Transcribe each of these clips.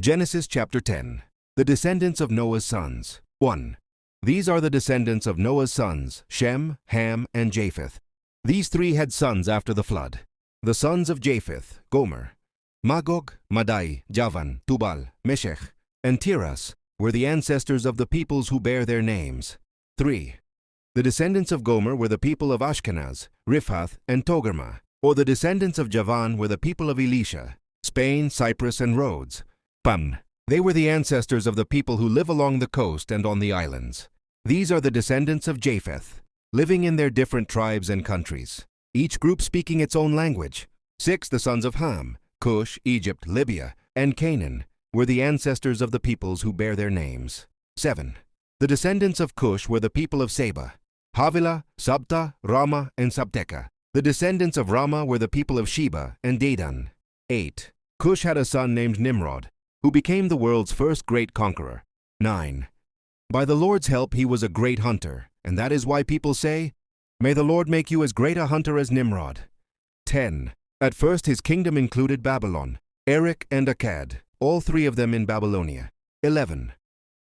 Genesis chapter 10. The descendants of Noah's sons. 1. These are the descendants of Noah's sons, Shem, Ham, and Japheth. These three had sons after the flood. The sons of Japheth, Gomer, Magog, Madai, Javan, Tubal, Meshech, and Tiras were the ancestors of the peoples who bear their names. 3. The descendants of Gomer were the people of Ashkenaz, Riphath, and Togarmah, or the descendants of Javan were the people of Elisha, Spain, Cyprus, and Rhodes. Pam. They were the ancestors of the people who live along the coast and on the islands. These are the descendants of Japheth, living in their different tribes and countries, each group speaking its own language. 6. The sons of Ham, Cush, Egypt, Libya, and Canaan were the ancestors of the peoples who bear their names. 7. The descendants of Cush were the people of Seba, Havilah, Sabta, Ramah, and Sabteka. The descendants of Ramah were the people of Sheba and Dedan. 8. Cush had a son named Nimrod, who became the world's first great conqueror. 9. By the Lord's help he was a great hunter, and that is why people say, "May the Lord make you as great a hunter as Nimrod." 10. At first his kingdom included Babylon, Erech, and Akkad, all three of them in Babylonia. 11.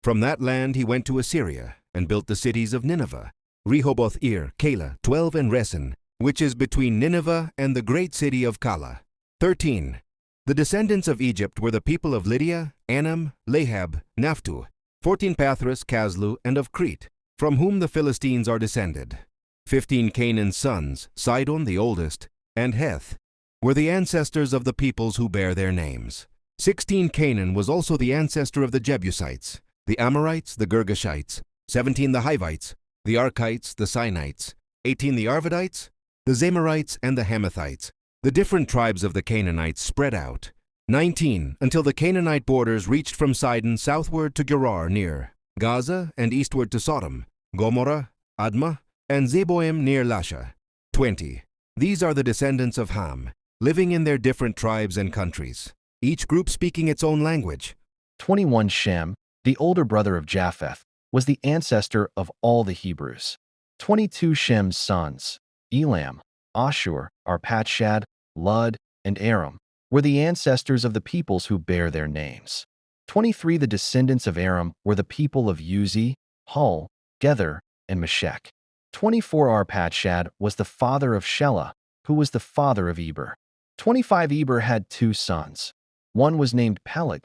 From that land he went to Assyria, and built the cities of Nineveh, Rehoboth-ir, Calah, 12, and Resen, which is between Nineveh and the great city of Calah. 13. The descendants of Egypt were the people of Lydia, Anam, Lahab, Naphtali, 14. Pathros, Caslu, and of Crete, from whom the Philistines are descended. 15. Canaan's sons, Sidon the oldest, and Heth, were the ancestors of the peoples who bear their names. 16. Canaan was also the ancestor of the Jebusites, the Amorites, the Girgashites. 17. The Hivites, the Archites, the Sinites. 18. The Arvadites, the Zamorites, and the Hamathites. The different tribes of the Canaanites spread out. 19. Until the Canaanite borders reached from Sidon southward to Gerar near Gaza and eastward to Sodom, Gomorrah, Admah, and Zeboim near Lasha. 20. These are the descendants of Ham, living in their different tribes and countries, each group speaking its own language. 21. Shem, the older brother of Japheth, was the ancestor of all the Hebrews. 22. Shem's sons, Elam, Ashur, Arpachshad, Lud, and Aram, were the ancestors of the peoples who bear their names. 23. The descendants of Aram were the people of Uzi, Hul, Gether, and Meshech. 24. Arpachshad was the father of Shelah, who was the father of Eber. 25. Eber had two sons. One was named Peleg,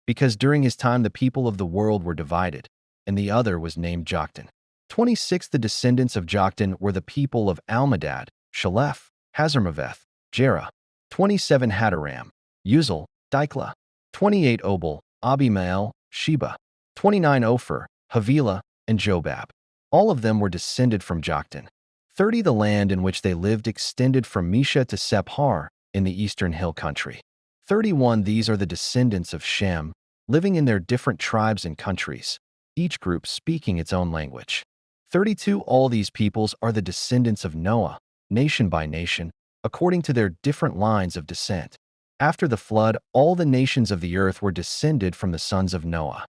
because during his time the people of the world were divided, and the other was named Joktan. 26. The descendants of Joktan were the people of Almadad, Shalef, Hazarmaveth, Jerah. 27. Hadaram, Uzal, Diklah. 28. Obal, Abimael, Sheba. 29. Ophir, Havilah, and Jobab. All of them were descended from Joktan. 30. The land in which they lived extended from Mesha to Sephar in the eastern hill country. 31. These are the descendants of Shem, living in their different tribes and countries, each group speaking its own language. 32. All these peoples are the descendants of Noah, nation by nation, according to their different lines of descent. After the flood, all the nations of the earth were descended from the sons of Noah.